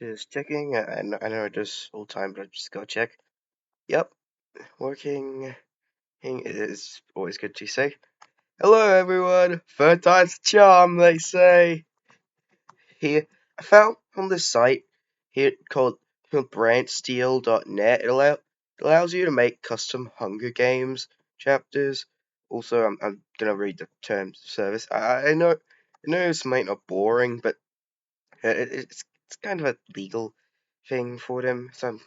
Just checking. I know it does all the time, but I just gotta check. Yep, working. It is always good to say. Hello, everyone. Third time's a charm, they say. Here, I found on this site here called brandsteel.net. It allows you to make custom Hunger Games chapters. Also, I'm gonna read the terms of service. I know this might not boring, but it's kind of a legal thing for them. So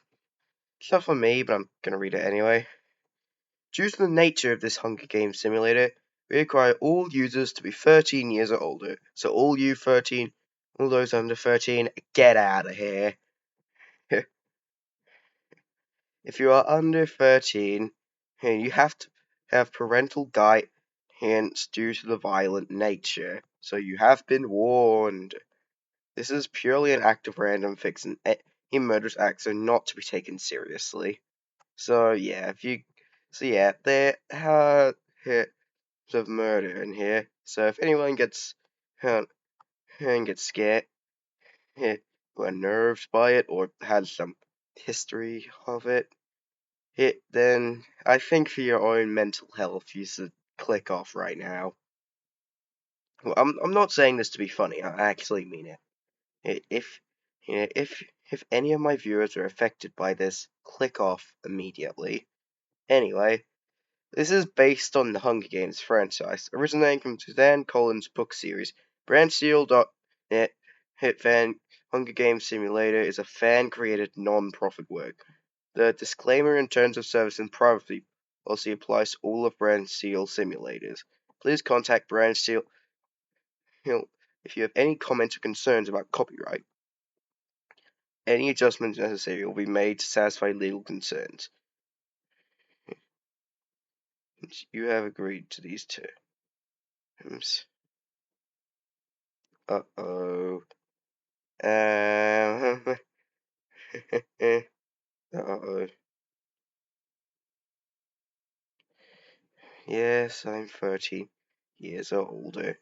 it's not for me, but I'm gonna read it anyway. Due to the nature of this Hunger Games simulator, we require all users to be 13 years or older. So all you 13, all those under 13, get out of here. If you are under 13, you have to have parental guidance due to the violent nature. So you have been warned. This is purely an act of random fix, and any murderous acts are not to be taken seriously. So yeah, there are hits of murder in here. So if anyone gets hurt and gets scared, or unnerved by it, or has some history of it, then I think for your own mental health, you should click off right now. Well, I'm not saying this to be funny. I actually mean it. If if any of my viewers are affected by this, click off immediately. Anyway, this is based on the Hunger Games franchise, originating from Suzanne Collins' book series. BrandSteel.net Hit Fan Hunger Games Simulator is a fan-created non-profit work. The disclaimer in terms of service and privacy policy applies to all of Brand Steel simulators. Please contact Brand Steel if you have any comments or concerns about copyright. Any adjustments necessary will be made to satisfy legal concerns. You have agreed to these terms. Uh-oh. Uh-oh. Yes, I'm 13 years or older.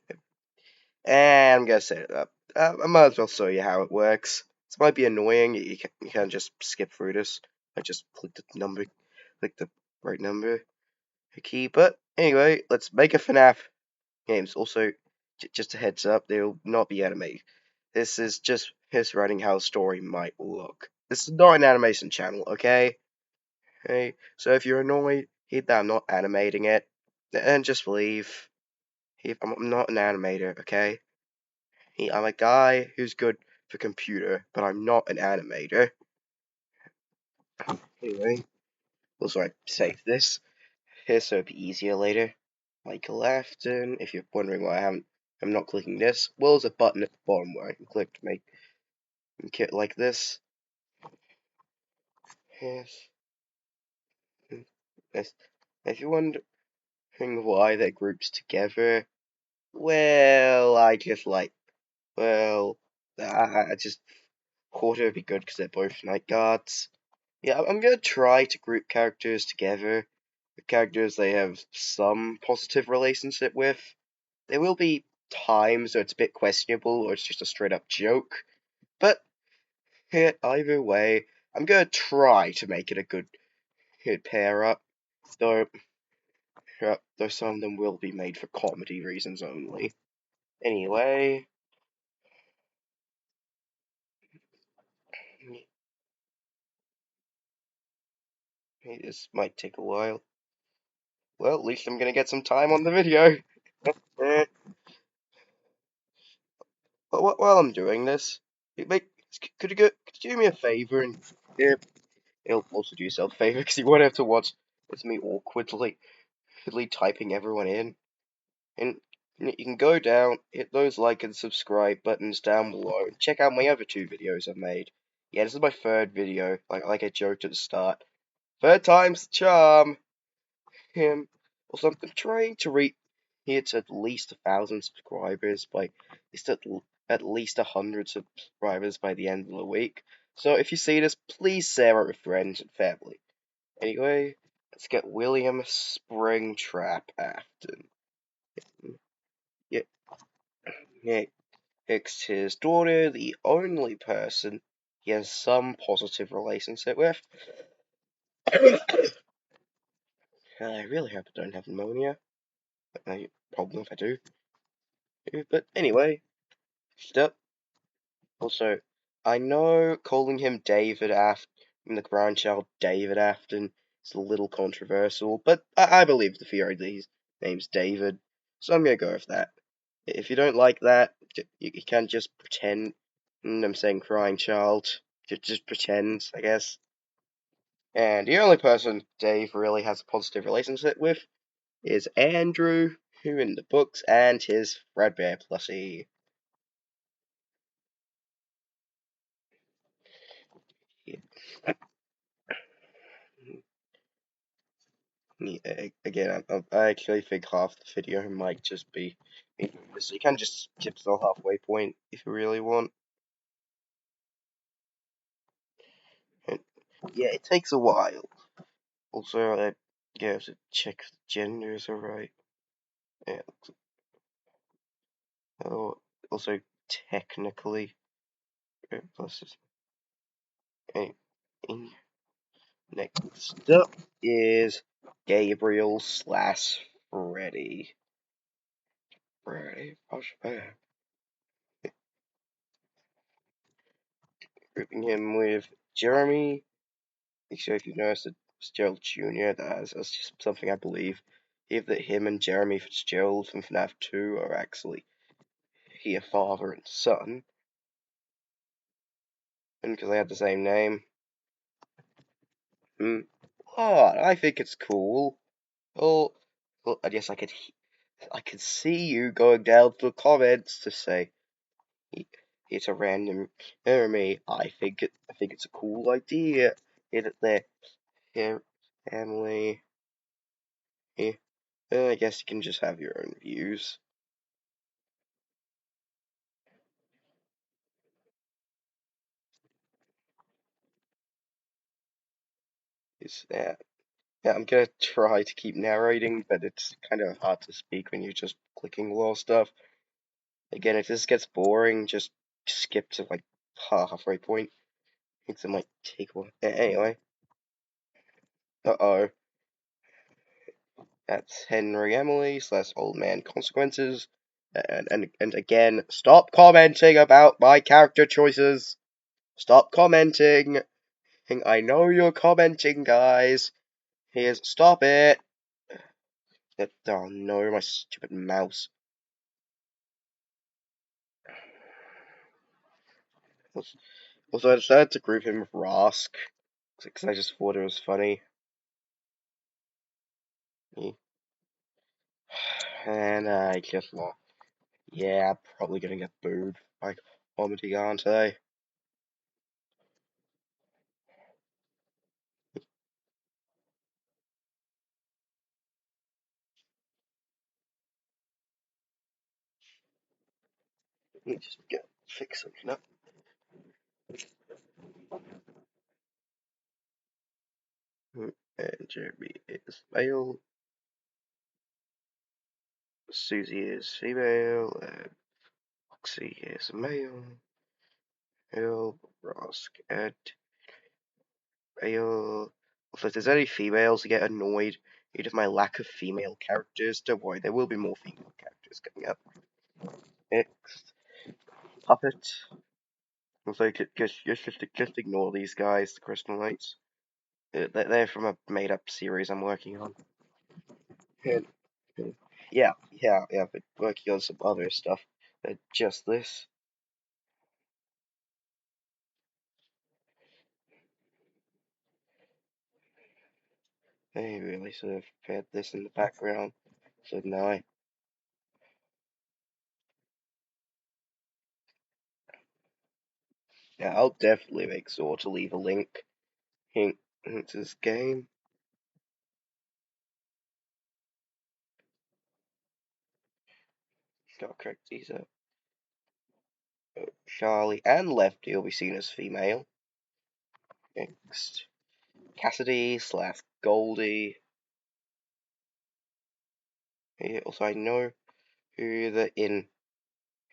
And I'm gonna set it up. I might as well show you how it works. This might be annoying. You can't just skip through this. I just click the right number key. But anyway, let's make a FNAF games. Also, just a heads up, they will not be animated. This is just his writing how a story might look. This is not an animation channel, okay? Okay. So if you're annoyed that I'm not animating it, then just leave. I'm not an animator, okay? I'm a guy who's good for computer, but I'm not an animator. Anyway, also I save this here so it'll be easier later. Michael Afton. If you're wondering why I'm not clicking this, well, there's a button at the bottom where I can click to make it like this. Yes. Yes. If you're wondering why they're groups together, well, I just thought it would be good because they're both night guards. Yeah, I'm gonna try to group characters together. The characters they have some positive relationship with. There will be times where it's a bit questionable or it's just a straight up joke. But either way, I'm gonna try to make it a good pair up. Though, though some of them will be made for comedy reasons only. Anyway, this might take a while. Well, at least I'm gonna get some time on the video. Eh, but while I'm doing this, could you do me a favor and it'll also do yourself a favor because you won't have to watch with me awkwardly typing everyone in. And you can go down, hit those like and subscribe buttons down below, and check out my other two videos I've made. Yeah, this is my third video, like I joked at the start. Third time's the charm. Also, I'm trying to reach at least 1,000 subscribers by at least 100 subscribers by the end of the week. So if you see this, please share it with friends and family. Anyway, let's get William Springtrap Afton. Yeah, it's his daughter, the only person he has some positive relationship with. I really hope I don't have pneumonia. No problem if I do. But anyway, step. Also, I know calling him David Afton, the grandchild David Afton, is a little controversial, but I believe the theory that his name's David, so I'm gonna go with that. If you don't like that, you can just pretend. I'm saying crying child. Just pretend, I guess. And the only person Dave really has a positive relationship with is Andrew, who in the books, and his Fredbear plushie. Yeah. Yeah, again, I actually think half the video might just be so you can just skip to the halfway point if you really want. And yeah, it takes a while. Also, you have to check the genders are right. Yeah. Oh, also, technically, plus okay, next up is Gabriel slash Freddy. Freddy, grouping him with Jeremy. Sure if you've noticed that Fitzgerald Jr., that's just something I believe. Either that him and Jeremy Fitzgerald from FNAF 2 are actually a father and son, and because they had the same name. Hmm. Oh, I think it's cool. Well, I guess I could see you going down to the comments to say it's a random enemy. I think it's a cool idea. It their family. Yeah, I guess you can just have your own views. It's yeah, I'm gonna try to keep narrating, but it's kind of hard to speak when you're just clicking a lot of stuff. Again, if this gets boring, just skip to like halfway point. I think it might take a while. Anyway, uh-oh. That's Henry Emily slash old man consequences. And again, stop commenting about my character choices. Stop commenting. I know you're commenting, guys. Here's stop it. Oh no, my stupid mouse. Also, I decided to group him with Rask because I just thought it was funny. And I just lost. Yeah, I'm probably gonna get booed by comedy, aren't I? Let me just fix something up. And Jeremy is male, Susie is female, and Foxy is male. Male, Rask, and male. Also, if there's any females who get annoyed due to my lack of female characters, don't worry, there will be more female characters coming up. Next, Puppet. Also, just ignore these guys, the Crystal Knights. They're from a made-up series I'm working on. And, yeah, but working on some other stuff. Just this. They really should have had this in the background, shouldn't I? Yeah, I'll definitely make sure to leave a link to this game. Gotta correct these up. Charlie and Lefty will be seen as female. Next, Cassidy slash Goldie. Yeah, also, I know who in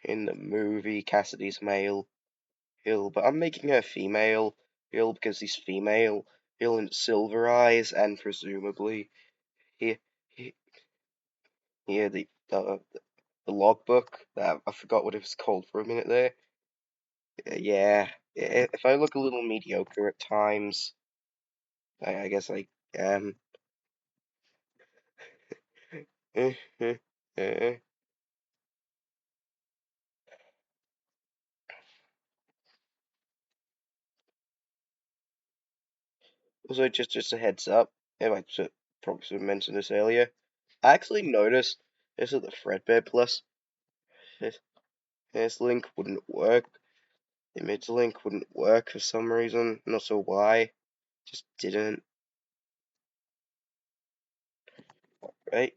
the movie Cassidy's male. But I'm making her female. Because he's female. And silver eyes, and presumably he, he, the logbook. I forgot what it was called for a minute there. Yeah, if I look a little mediocre at times, I guess I am. Also, just a heads up. Probably should have mentioned this earlier. I actually noticed this at the Fredbear Plus. This, this link wouldn't work. The image link wouldn't work for some reason. Not sure why. Just didn't. Right?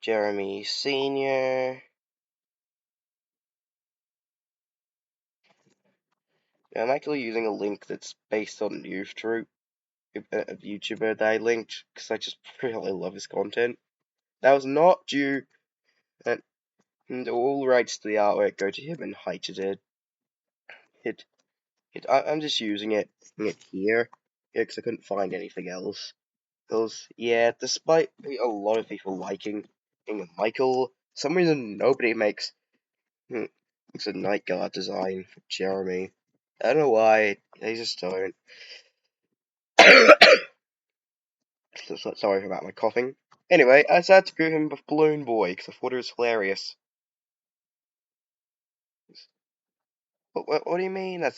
Jeremy Senior. Yeah, I'm actually using a link that's based on Youth Troop, a YouTuber that I linked because I just really love his content. That was not due, and all rights to the artwork go to him and Heighted it. I'm just using it here because I couldn't find anything else. Because, yeah, despite a lot of people liking Michael, for some reason nobody hmm, makes a night guard design for Jeremy. I don't know why, they just don't. Sorry about my coughing. Anyway, I decided to go him with Balloon Boy because I thought it was hilarious. What do you mean?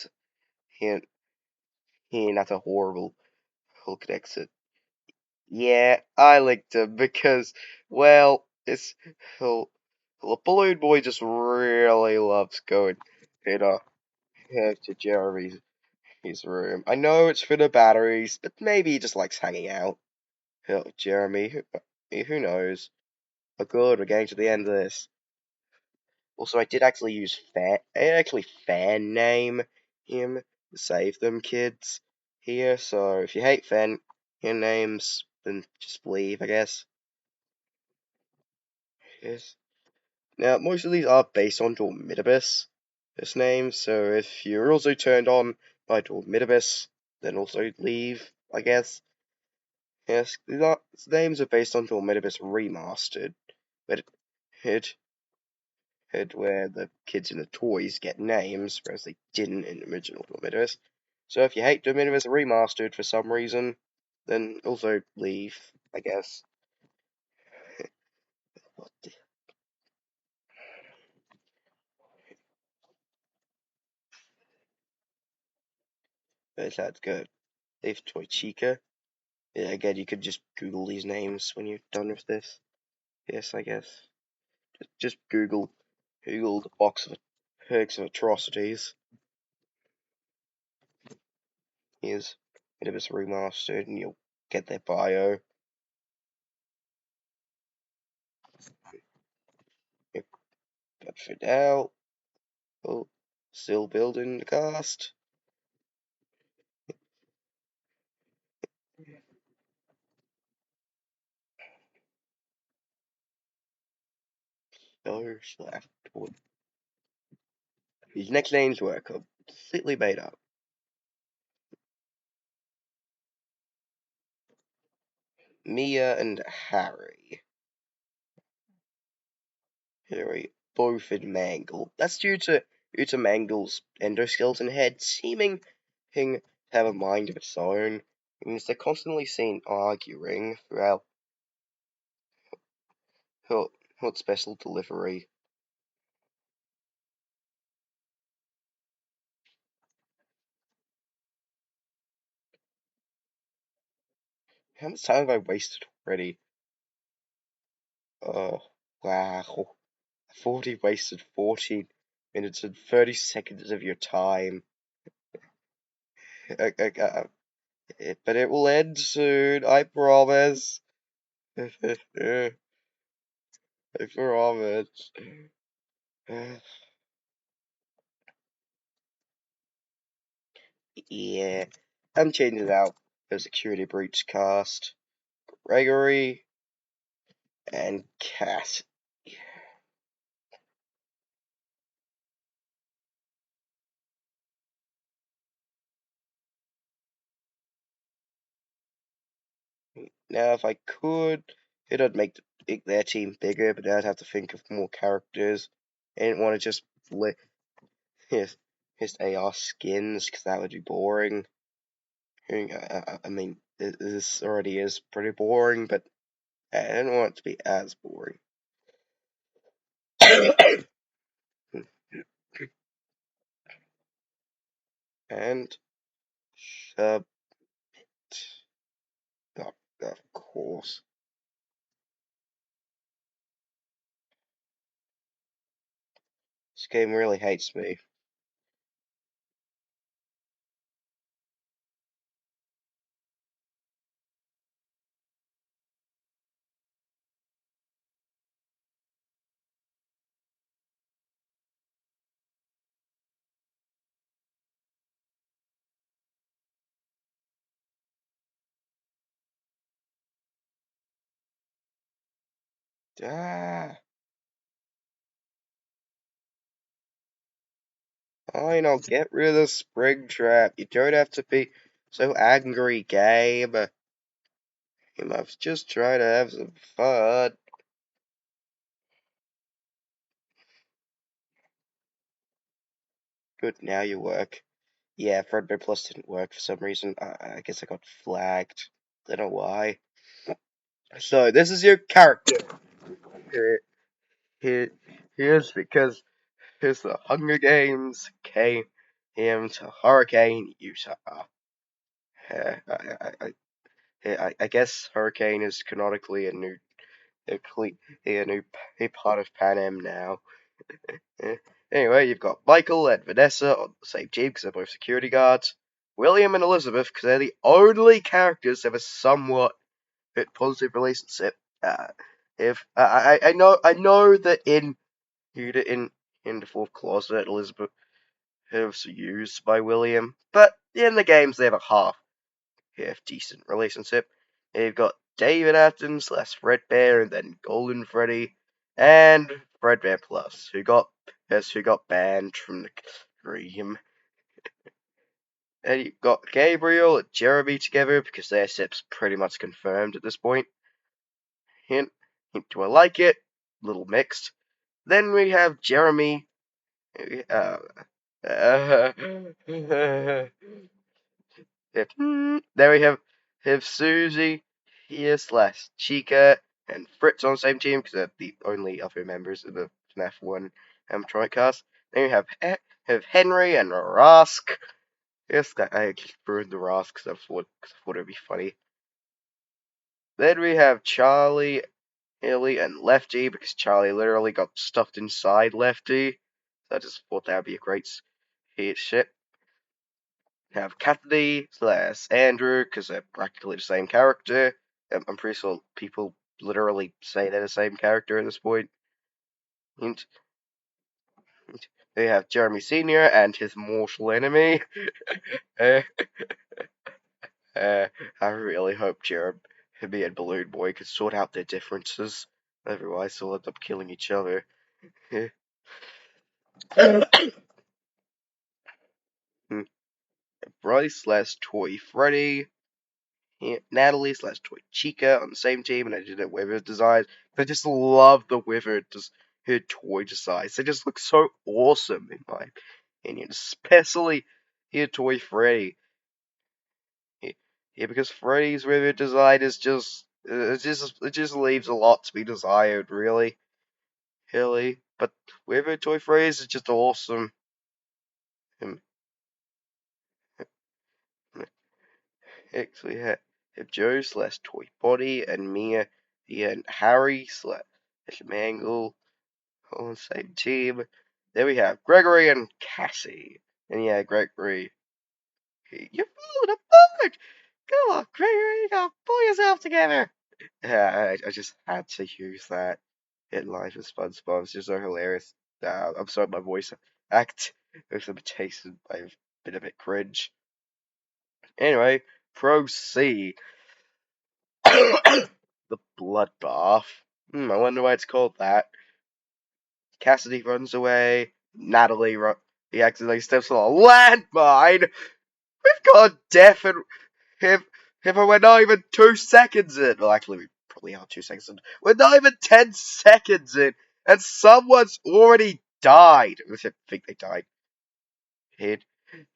He, that's a horrible Hulk exit. Yeah, I liked him because, well, well, Balloon Boy just really loves going, you know, to Jeremy's his room. I know it's for the batteries, but maybe he just likes hanging out. Jeremy, who knows? But good, we're getting to the end of this. Also, I did actually fan name him to save them kids here. So if you hate fan names, then just leave, I guess. Yes. Now, most of these are based on Dormitibus, this name, so if you're also turned on by Dormitibus, then also leave, I guess. Yes, these names are based on Dormitibus Remastered, but it, where the kids in the toys get names, whereas they didn't in the original Dormitibus. So if you hate Dormitibus Remastered for some reason, then also leave, I guess. What the... Let's go. Leave Toy Chica. Yeah, again, you could just Google these names when you're done with this. Yes, I guess. Just Google the box of perks of atrocities. Here's Midibus Remastered, and you'll get their bio. Yep, but for now, oh, still building the cast. Oh, left. His next names were completely made up. Mia and Harry. Harry, both in Mangle. That's due to Mangle's endoskeleton head seeming to have a mind of its own. It means they're constantly seen arguing throughout her, her special delivery. How much time have I wasted already? Oh, wow. I've already wasted 14 minutes and 30 seconds of your time. But it will end soon, I promise. I promise. Yeah, I'm changing it out for Security Breach cast. Gregory and Cat. Now, if I could, it'd make their team bigger, but I'd have to think of more characters. I didn't want to just just, just AR skins, because that would be boring. I mean, this already is pretty boring, but I didn't want it to be as boring. And submit. Oh, of course. This game really hates me. Ah, fine, I'll get rid of the spring trap. You don't have to be so angry, game. You must just try to have some fun. Good, now you work. Yeah, Fredbear Plus didn't work for some reason. I guess I got flagged. Don't know why. So, this is your character. Here, here, here's because here's the Hunger Games came to Hurricane, Utah. Uh, I, I guess Hurricane is canonically a, a new a part of Pan Am now. Eh, Anyway, you've got Michael and Vanessa on the same team because they're both security guards. William and Elizabeth because they're the only characters that have a somewhat positive relationship. Uh, if I know that in the fourth clause that Elizabeth is used by William, but in the games they have a half decent relationship. You've got David Athens slash Fredbear and then Golden Freddy and Fredbear Plus, who got banned from the stream. And you've got Gabriel and Jeremy together because their ship's pretty much confirmed at this point. Hint, hint, do I like it? Little mixed. Then we have Jeremy. Uh, uh, there we have Susie here slash Chica and Fritz on the same team because they're the only other members of the fnaf 1 animatronic cast. Then we have Henry and Rask. Yes, I just ruined the Rask because I thought it'd be funny. Then we have Charlie, Hilly, and Lefty because Charlie literally got stuffed inside Lefty. So I just thought that would be a great hit shit. Have Cassidy slash Andrew because they're practically the same character. I'm pretty sure people literally say they're the same character at this point. Hint. They have Jeremy Senior and his mortal enemy. uh, I really hope Jeremy and Balloon Boy could sort out their differences. Otherwise, they'll end up killing each other. Bryce slash Toy Freddy. Natalie slash Toy Chica on the same team, and I did a Wither design. I just love the Wither her toy designs. They just look so awesome in my opinion, especially here Toy Freddy. Yeah, because Freddy's Wither design is just it just leaves a lot to be desired, really. Really. But Wither Toy Freddy's is just awesome. Um, Next we have Joe slash Toy Body and Mia and Harry slash Mangle on the same team. Then we have Gregory and Cassie. And yeah, Gregory, you're falling apart! Come on, Gregory, you gotta pull yourself together! Yeah, I just had to use that in Life of SpongeBob. It's just so hilarious. I'm sorry, my voice act with imitation. I've been a bit cringe. Anyway, proceed. The bloodbath. I wonder why it's called that. Cassidy runs away. He accidentally steps on a landmine. We've got Death and him. If we're not even 2 seconds in, well, actually, we probably are 2 seconds in. We're not even 10 seconds in, and someone's already died. I think they died. Hit.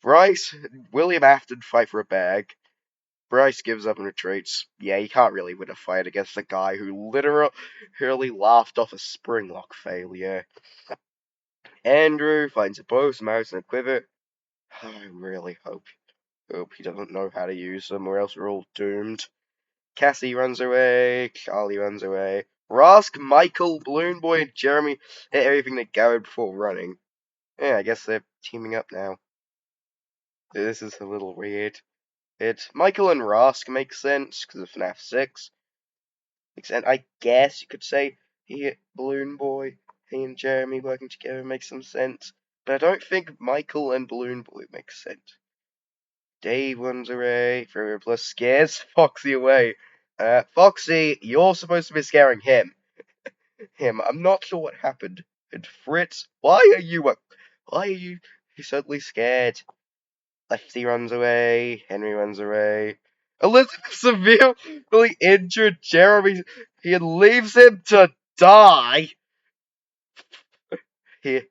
Bryce, William Afton fight for a bag. Bryce gives up and retreats. Yeah, you can't really win a fight against the guy who literally laughed off a springlock failure. Andrew finds a bow, some arrows, and a quiver. I really hope he doesn't know how to use them, or else we're all doomed. Cassie runs away. Charlie runs away. Rask, Michael, Balloon Boy, and Jeremy hit everything they gathered before running. Yeah, I guess they're teaming up now. This is a little weird. Michael and Rask makes sense because of FNAF 6. Makes sense. I guess you could say Balloon Boy, he and Jeremy working together makes some sense. But I don't think Michael and Balloon Boy make sense. Dave runs away. Ferrer Plus scares Foxy away. Foxy, you're supposed to be scaring him. I'm not sure what happened. And Fritz, why are you suddenly scared? Lefty runs away. Henry runs away. Elizabeth severely injured Jeremy. He leaves him to die. Here,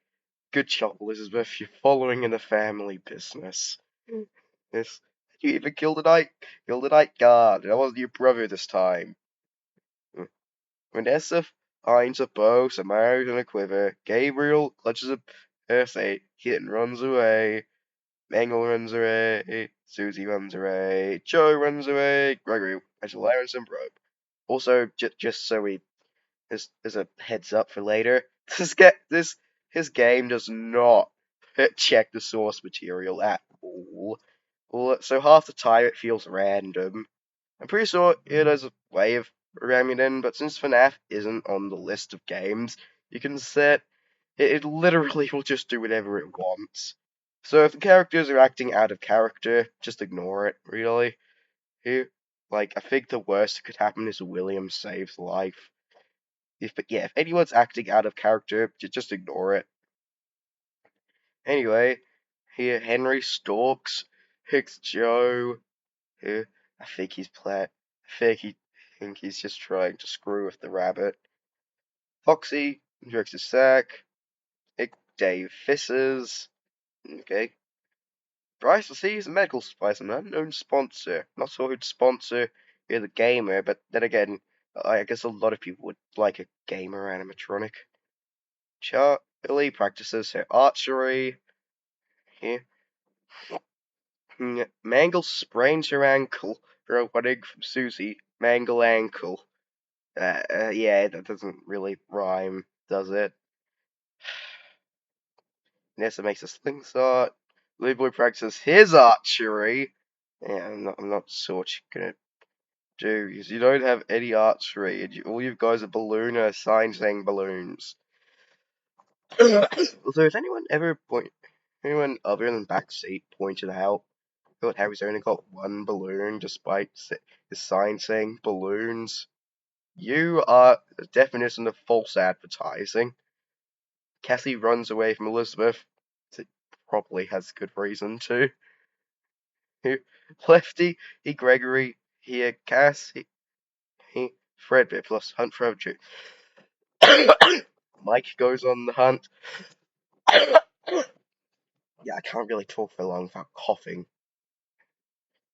good job, Elizabeth. You're following in the family business. Yes, you even killed a night guard. That wasn't your brother this time. Vanessa finds a bow, some arrows, and a quiver. Gabriel clutches a first aid kit and runs away. Mangle runs away. Susie runs away. Joe runs away. Gregory has a lance and rope. Also, just so we as a heads up for later, his game does not check the source material at all. Well, so half the time it feels random. I'm pretty sure it has a way of ramming it in, but since FNAF isn't on the list of games, you can set it literally will just do whatever it wants. So if the characters are acting out of character, just ignore it, really. Here, like, I think the worst that could happen is William saves life. If anyone's acting out of character, just ignore it. Anyway, here Henry stalks Hicks Joe. Here, I think he's just trying to screw with the rabbit. Foxy jerks his sack. Dave fisses. Okay. Bryce receives a medical supplies from an unknown sponsor. Not sure who'd sponsor the gamer, but then again, I guess a lot of people would like a gamer animatronic. Charlie practices her archery. Here. Mangle sprains her ankle for running from Susie. Mangle ankle. Yeah, that doesn't really rhyme, does it? Nessa makes a slingshot. Boy practices his archery. Yeah, I'm not sure what you're gonna do because you don't have any archery, and all you guys are balloon signs saying balloons. So, has anyone other than Backseat pointed out that Harry's only got one balloon despite his sign saying balloons? You are the definition of false advertising. Cassie runs away from Elizabeth. It probably has good reason to. Lefty, Gregory, here, Cass, he Fredbear plus hunt for Overdue. Mike goes on the hunt. Yeah, I can't really talk for long without coughing.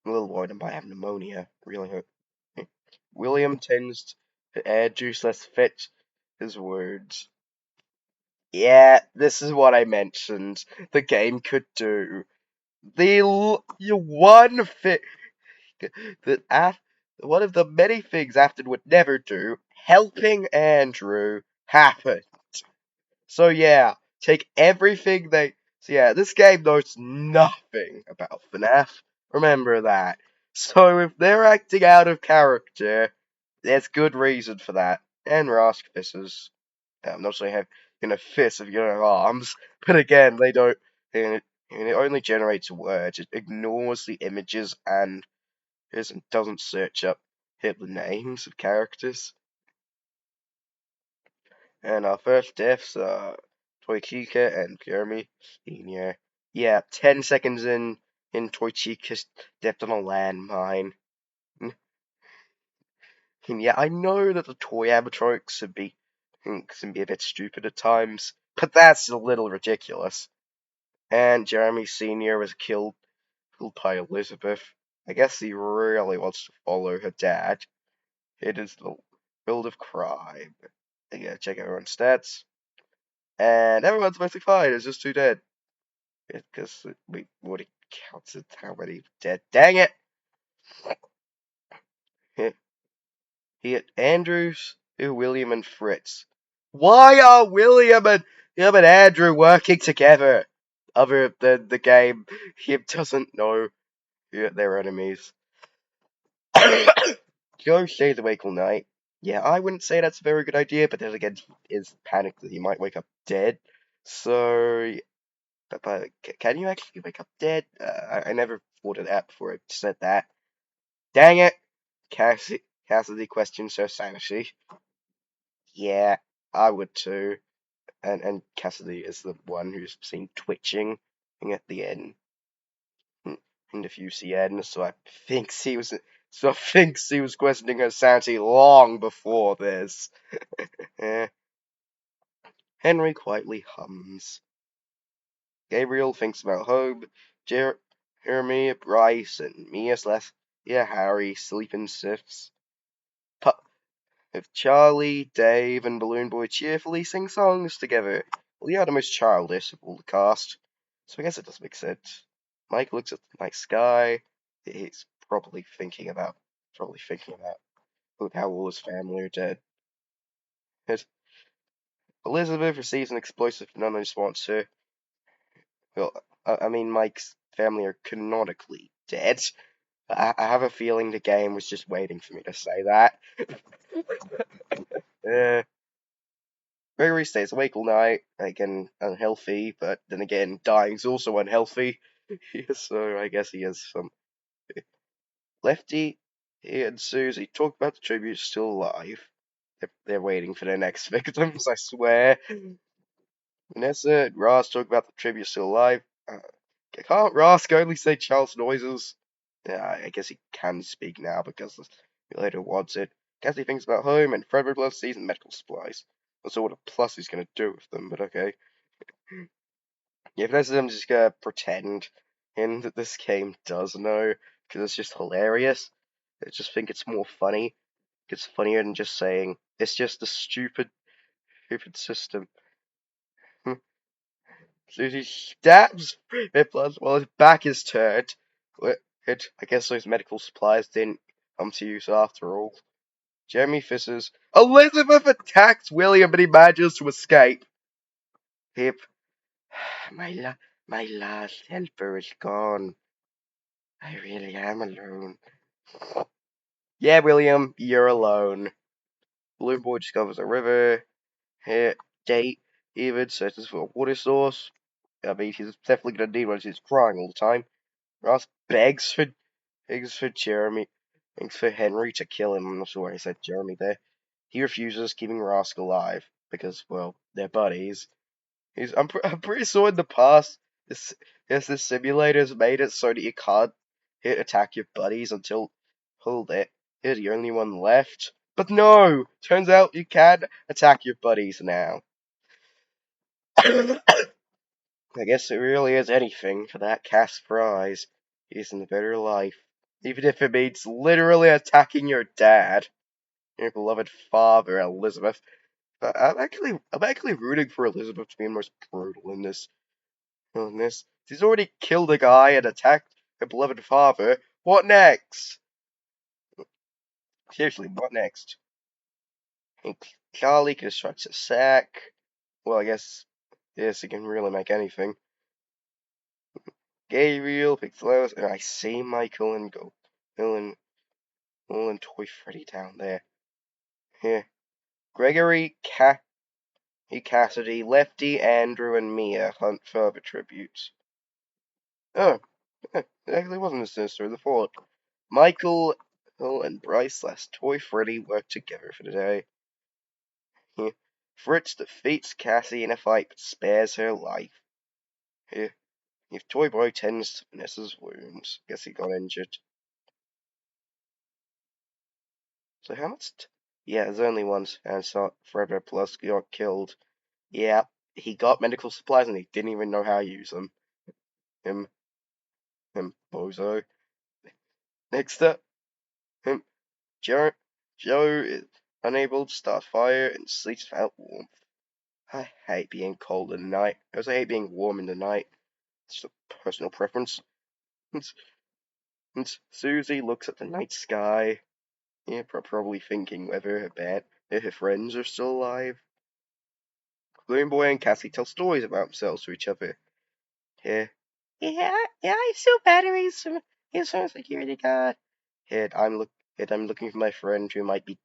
I'm a little worried I might have pneumonia. Really hope. William tends to add juice less fit his words. Yeah, this is what I mentioned. The game could do. One thing that one of the many things Afton would never do, helping Andrew, happened. So yeah, take everything they. So yeah, this game knows nothing about FNAF. Remember that. So if they're acting out of character, there's good reason for that. And Rask fisses. I'm not saying have fists if you don't have arms, but again, they don't. And it only generates words. It ignores the images and doesn't search up hit the names of characters. And our first deaths are Toichika and Jeremy Senior. Yeah, 10 seconds in Toichika's death on a landmine. And yeah, I know that the toy animatronics can be a bit stupid at times, but that's a little ridiculous. And Jeremy Sr. was killed by Elizabeth. I guess he really wants to follow her dad. It is the field of crime. Yeah, check everyone's stats. And everyone's mostly fine, it's just two dead. Because we already counted how many dead. Dang it! He had Andrews, William, and Fritz. Why are William and Andrew working together? Other than the game, he doesn't know they're enemies. Go stays awake all night. Yeah, I wouldn't say that's a very good idea, but then again, he is panicked that he might wake up dead. So, but can you actually wake up dead? I never thought of that before I said that. Dang it! Cassidy questions her sanity. Yeah, I would too. And Cassidy is the one who's seen twitching at the end. And if you see Ed, so I thinks he was questioning her sanity long before this. Eh. Henry quietly hums. Gabriel thinks about home. Jeremy, Bryce, and Mia slash Harry sleep in shifts. If Charlie, Dave, and Balloon Boy cheerfully sing songs together, well, they are the most childish of all the cast, so I guess it does make sense. Mike looks at the night sky. He's probably thinking about how all his family are dead. As Elizabeth receives an explosive non sponsor. Well, I mean, Mike's family are canonically dead. I have a feeling the game was just waiting for me to say that. uh, Gregory stays awake all night, again unhealthy, but then again dying's also unhealthy. So I guess he has some. Lefty and Susie talk about the tribute still alive. They're waiting for their next victims, I swear. Vanessa and Ross talk about the tribute still alive. Can't Ross only say child's noises? Yeah, I guess he can speak now because the later wants it. Cassie thinks about home and Frederick loves season medical supplies. Not sure what a plus he's gonna do with them, but okay. Yeah, if I'm just gonna pretend in that this game does know, because it's just hilarious. I just think it's more funny. It's funnier than just saying it's just a stupid system. Susie stabs Nicholas while his back is turned. I guess those medical supplies didn't come to use after all. Jeremy fisses. Elizabeth attacks William, but he manages to escape. Hip. My last helper is gone. I really am alone. Yeah, William, you're alone. Blue Boy discovers a river. Here, date. Even searches for a water source. I mean, he's definitely gonna need one. He's crying all the time. Ross begs for Jeremy, begs for Henry to kill him. I'm not sure why I said Jeremy there. He refuses, keeping Ross alive because, well, they're buddies. I'm pretty sure in the past, this simulator's made it so that you can't attack your buddies until they're the only one left. But no, turns out you can attack your buddies now. I guess it really is anything for that Cass Fries. He's in the better life. Even if it means literally attacking your dad, your beloved father, Elizabeth. I'm actually rooting for Elizabeth to be the most brutal in this. She's already killed a guy and attacked her beloved father. What next? Seriously, what next? And Charlie constructs a sack. Well, I guess yes, he can really make anything. Gabriel picks flowers, and I see Michael and go, Bill and Toy Freddy down there. Here, Gregory, Cassidy, Lefty, Andrew, and Mia hunt further tributes. Oh, it actually wasn't as sinister as I thought. Michael and Bryce last Toy Freddy work together for the day. Here, Fritz defeats Cassie in a fight but spares her life. Here, if Toy Boy tends to Vanessa's wounds, guess he got injured. So how much? Yeah, there's only one, and so Freddy Plus got killed. Yeah, he got medical supplies and he didn't even know how to use them. Him, bozo. Next up, him, Joe. Joe is unable to start fire and sleeps without warmth. I hate being cold in the night. I also hate being warm in the night. It's just a personal preference. And Susie looks at the night sky. Yeah, probably thinking whether her friends are still alive. Balloon Boy and Cassie tell stories about themselves to each other. Yeah. Yeah, I still batteries from security guard. I'm looking for my friend who might be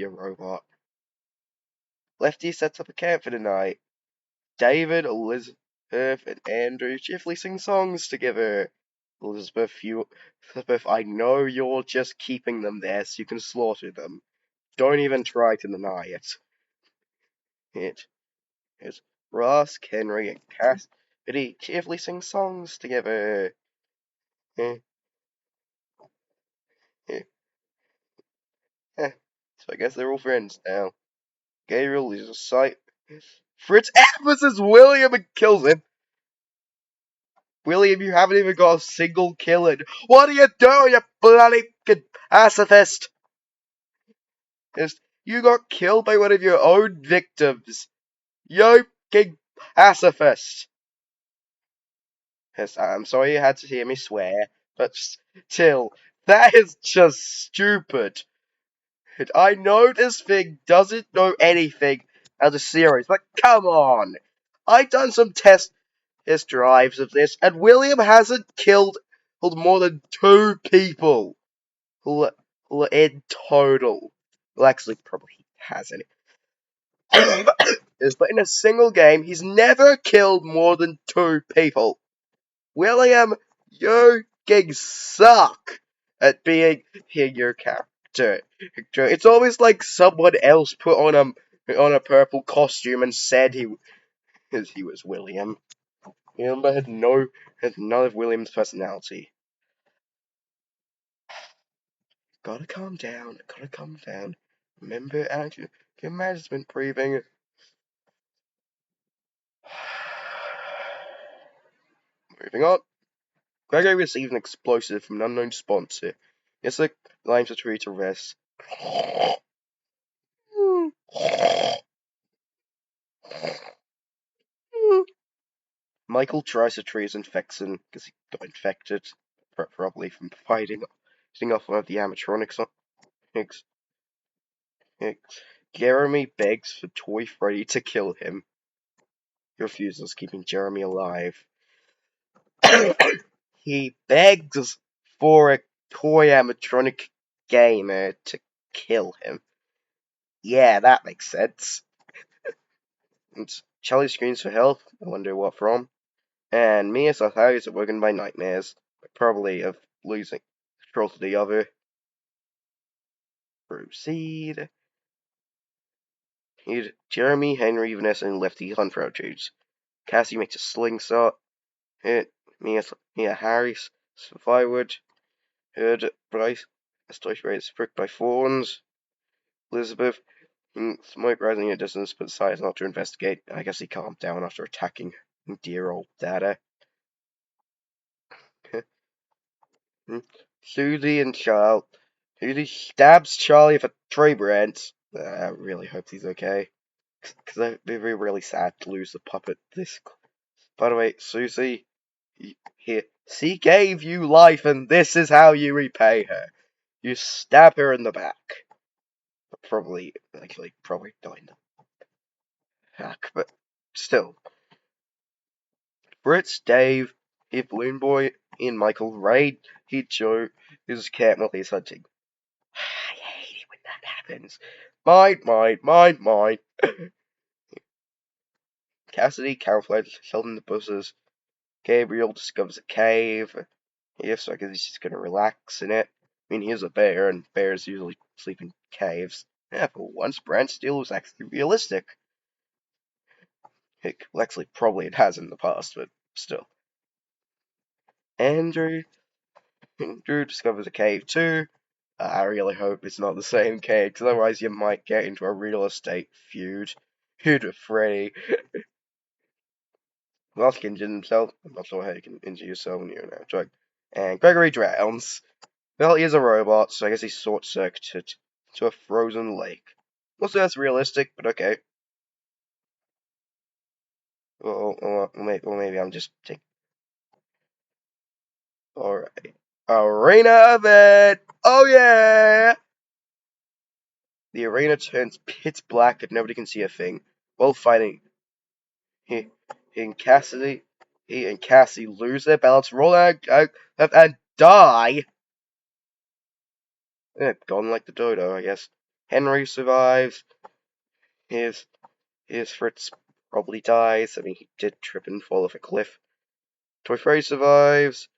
a robot. Lefty sets up a camp for the night. David, Elizabeth, and Andrew cheerfully sing songs together. Elizabeth, I know you're just keeping them there so you can slaughter them. Don't even try to deny it. It's Ross, Henry, and Cass. They cheerfully sing songs together. Eh, eh, eh. So I guess they're all friends now. Gabriel loses sight. Fritz ambushes William and kills him. William, you haven't even got a single kill in. What are you doing, you bloody pacifist? You got killed by one of your own victims. You king pacifist. Yes, I'm sorry you had to hear me swear, but still, that is just stupid. And I know this thing doesn't know anything as a series, but come on. I've done some test drives of this, and William hasn't killed more than 2 people in total. Well, actually, probably he hasn't. But in a single game, he's never killed more than 2 people. William, you gigs suck at being your character. It's always like someone else put on a purple costume and said he was William. But had none of William's personality. Gotta calm down. Gotta calm down. Remember, action. Your management breathing. Moving on. Gregory received an explosive from an unknown sponsor. It's like limes a tree to rest. Michael tries to treat his infection because he got infected, probably from fighting off one of the animatronics. Jeremy begs for Toy Freddy to kill him. He refuses, keeping Jeremy alive. He begs for a toy animatronic gamer to kill him. Yeah, that makes sense. And Charlie screams for help. I wonder what from. And Mia says how he's awoken by nightmares, probably of losing control to the other. Proceed. Jeremy, Henry, Vanessa, and Lefty hunt for outshoots. Cassie makes a slingshot. Mia Harris, some firewood. Heard Bryce, a story is pricked by thorns. Elizabeth, smoke rising in the distance, but decides not to investigate. I guess he calmed down after attacking dear old Dada. Susie and Charles. Susie stabs Charlie with a tree branch. I really hope he's okay. Because it'd be really sad to lose the puppet this. By the way, Susie, here, she gave you life, and this is how you repay her. You stab her in the back. Probably not in the back, but still. Fritz, Dave, Hip Balloon Boy, Ian Michael, Ray, Hit Joe, is cat while he's hunting. I hate it when that happens. Mine. Cassidy camouflages herself in the bushes. Gabriel discovers a cave. Yes, so I guess he's just gonna relax in it. I mean, he's a bear, and bears usually sleep in caves. Yeah, for once, Brand Steel was actually realistic. Well, actually, probably it has in the past, but still. Andrew discovers a cave too. I really hope it's not the same case, because otherwise you might get into a real estate feud. Feud with Freddy. Lost injured himself. I'm not sure how you can injure yourself when you're in a drug. And Gregory drowns. Well, he is a robot, so I guess he's short-circuited to a frozen lake. Also, that's realistic, but okay. Or maybe I'm just taking. Alright. Arena event! Oh yeah! The arena turns pitch black and nobody can see a thing. While fighting, he, he and Cassie lose their balance, roll out, and die! Gone like the dodo, I guess. Henry survives. Here's Fritz probably dies. I mean, he did trip and fall off a cliff. Toy Freddy survives.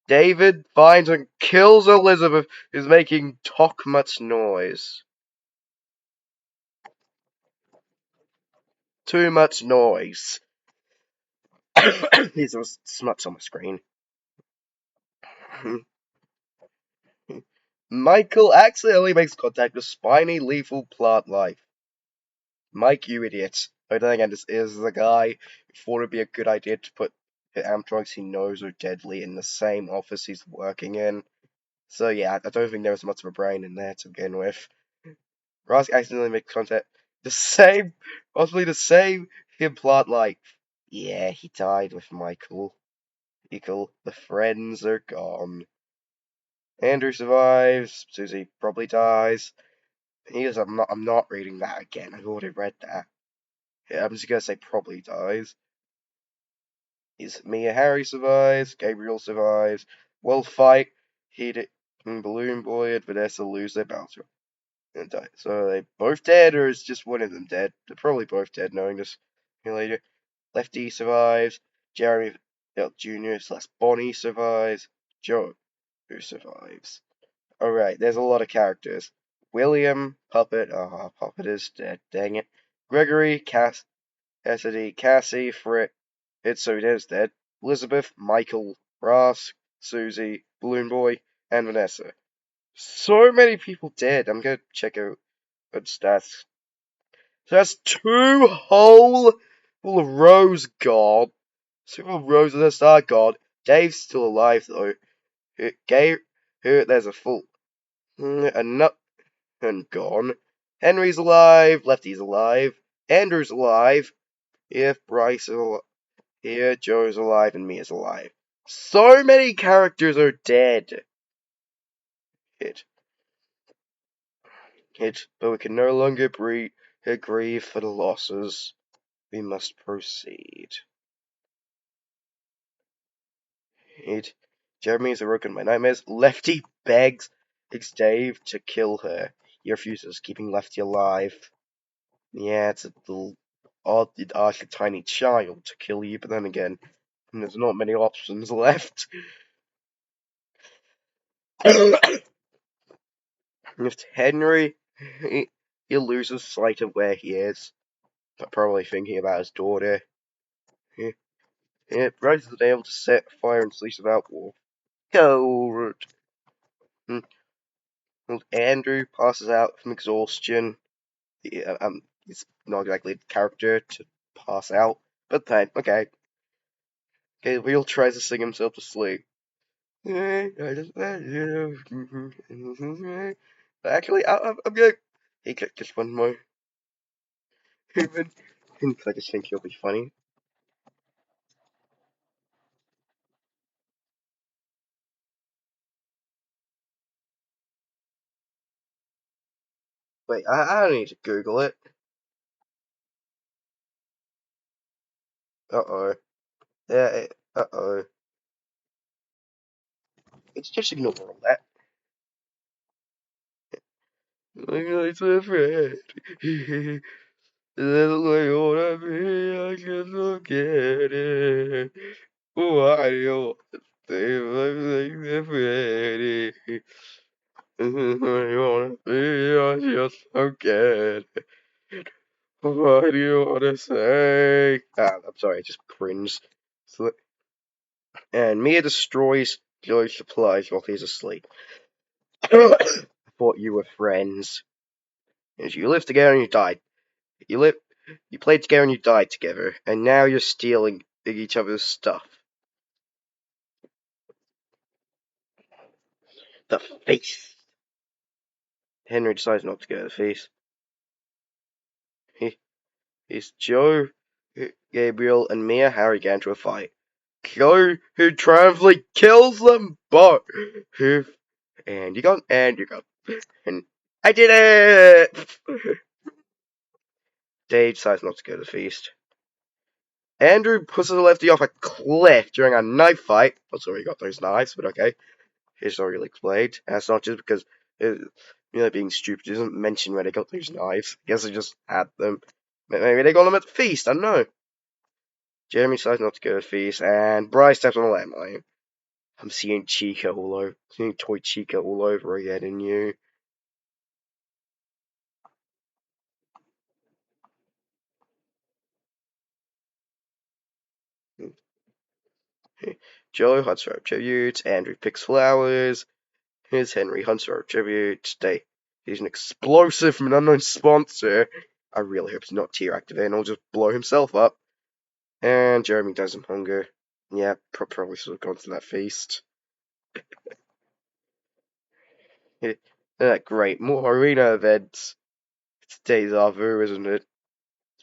David finds and kills Elizabeth, who's making talk much noise. Too much noise. These are smuts on my screen. Michael accidentally makes contact with spiny, lethal plant life. Mike, you idiot. But then again, this is the guy who thought it'd be a good idea to put the drugs he knows are deadly in the same office he's working in. So yeah, I don't think there was much of a brain in there to begin with. Ross accidentally makes contact. Possibly the same plant life. Yeah, he died with Michael. The friends are gone. Andrew survives. Susie probably dies. I'm not reading that again. I've already read that. Yeah, I'm just gonna say probably dies. Mia Harry survives. Gabriel survives. Will fight. Balloon Boy and Vanessa lose their battle and die. So are they both dead, or is just one of them dead? They're probably both dead, knowing this later. Lefty survives. Jeremy Jr. / Bonnie survives. Joe, who survives. Alright, there's a lot of characters. William, Puppet, Puppet is dead, dang it. Gregory, Cassidy, Cassie, so it is dead. Elizabeth, Michael, Ross, Susie, Balloon Boy, and Vanessa. So many people dead. I'm gonna check out stats. So that's 2 whole rows gone. 2 rows of the star god. Dave's still alive though. There's a full a nut and gone. Henry's alive. Lefty's alive. Andrew's alive. Here, Bryce is alive. Here, Joe's alive, and Mia's alive. So many characters are dead. Hit. But we can no longer grieve for the losses. We must proceed. Jeremy is awoken by nightmares. Lefty begs Dave to kill her. He refuses, keeping Lefty alive. Yeah, it's a little odd to ask a tiny child to kill you, but then again, there's not many options left. If Henry, he loses sight of where he is, but probably thinking about his daughter. Bryce is able to set fire and sleeps without war. Cold. Andrew passes out from exhaustion. He's not exactly the character to pass out, but then, okay. Will tries to sing himself to sleep. Actually, I'm gonna. He just one more. Even, I just think he'll be funny. Wait, I don't need to Google it. Uh-oh. Yeah, uh-oh. It's just ignore all that. It's a friend. That's what you wanna be, I just don't get it. Why do you want to stay like Freddy? You wanna be, I just don't get it. Why do you wanna say? I'm sorry, I just cringed. So, and Mia destroys Joey's supplies while he's asleep. thought you were friends. And you lived together and you died. You lived, you played together and you died together. And now you're stealing each other's stuff. The feast. Henry decides not to go to the feast. It's Joe, Gabriel, and Mia Harry get into a fight. Joe, who triumphantly kills them both. And you got, and I did it! Dave decides not to go to the feast. Andrew pushes the lefty off a cliff during a knife fight. I'm sorry he got those knives, but okay. It's not really explained. And it's not just because, being stupid, it doesn't mention where they got those knives. I guess they just had them. Maybe they got them at the feast, I don't know. Jeremy decides not to go to the feast, and Bryce steps on a landmine. I'm seeing Toy Chica all over again in you. Joe hunts for tributes, Andrew picks flowers, here's Henry hunts for tributes, he's an explosive from an unknown sponsor. I really hope he's not tier activated and he'll just blow himself up. And Jeremy dies of hunger. Yeah, probably should have gone to that feast. Great, more arena events. It's deja vu, isn't it?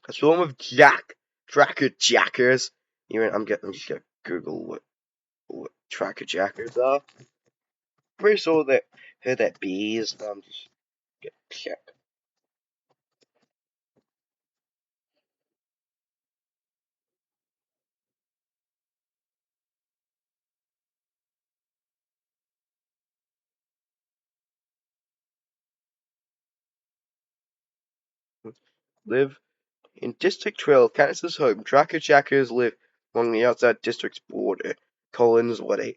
A swarm of tracker jackers. I'm just gonna Google what tracker jackers are. Pretty sure that heard that bees. I'm just gonna check. Live in District 12, Canada's home. Tracker jackers live along the outside district's border. Collins, what a.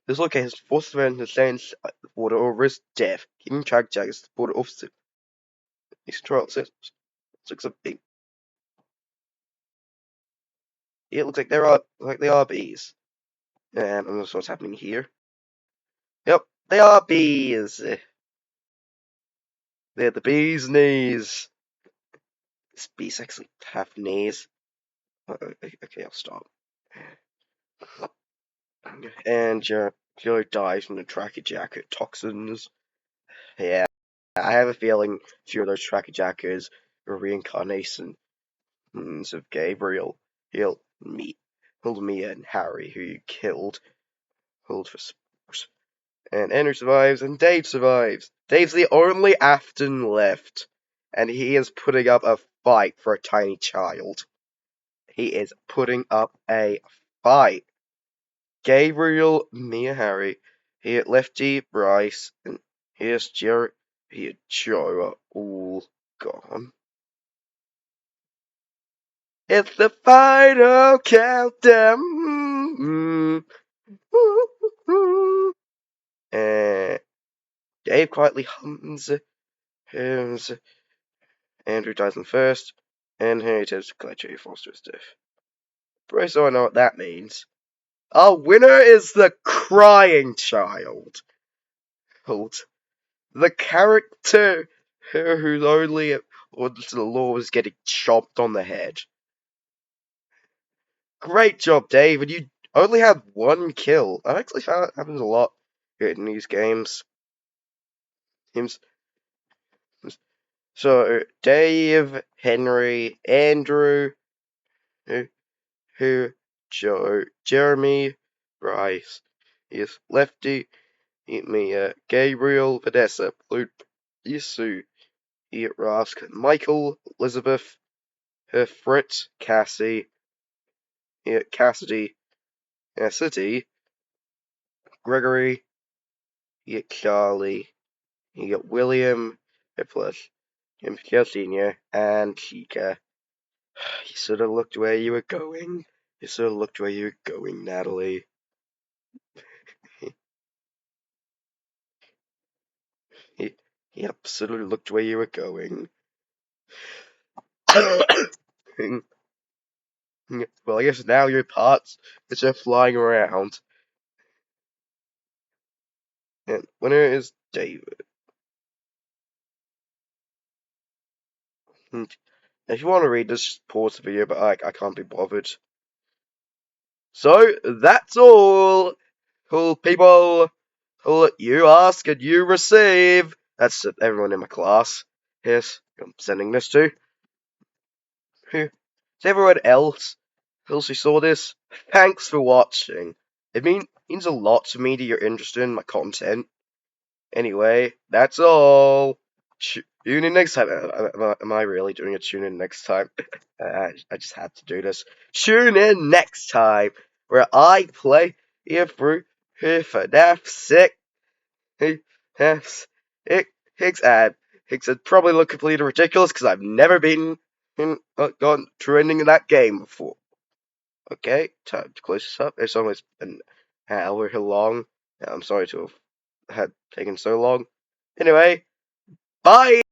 This location is forced to the same border or risk death. Keeping track jackers the border officer. These trial systems. 6 of 8. It looks like they are bees. And I'm not sure what's happening here. Yep, they are bees. They're the bee's knees. This bees actually have knees. Okay, I'll stop. And Joe dies from the tracker jacket toxins. Yeah, I have a feeling a few of those tracker jackers are reincarnations of Gabriel. He'll meet Mia and Harry, who you killed. Hold for and Andrew survives, and Dave survives. Dave's the only Afton left, and he is putting up a fight for a tiny child. He is putting up a fight. Gabriel, Mia, Harry, here Lefty, Bryce, and here's Joe are all gone. It's the final countdown. And Dave quietly hums. Andrew dies in first, and Henry attempts to declare Jodie Foster's death. Bryce, I know what that means. Our winner is the crying child. The character whose only order to the law was getting chopped on the head. Great job, Dave, and you only had one kill. I actually found that happens a lot in these games. So, Dave, Henry, Andrew, Joe, Jeremy, Bryce, yes, Lefty, Mia, Gabriel, Vanessa, Luke, Yisu, Rask, Michael, Elizabeth, Fritz, Cassie, Cassidy, City, Gregory, Charlie, you got William, plus Michael Senior, and Chica. You should have looked where you were going. You should have looked where you were going, Natalie. Yep, should have looked where you were going. Well, I guess now your parts are just flying around. And winner is David. And if you want to read this, just pause the video, but I can't be bothered. So, that's all. Cool people. Cool, you ask and you receive. That's everyone in my class. Yes, I'm sending this to. To everyone else who saw this, thanks for watching. It means a lot to me that you're interested in my content. Anyway, that's all. Tune in next time. Am I really doing a tune in next time? I just had to do this. Tune in next time where I play here through fnaf 6. Yes, Higgs and Higgs would probably look completely ridiculous because I've never gone through ending in that game before. Okay, time to close this up. It's almost an hour long. I'm sorry to have had taken so long. Anyway, bye!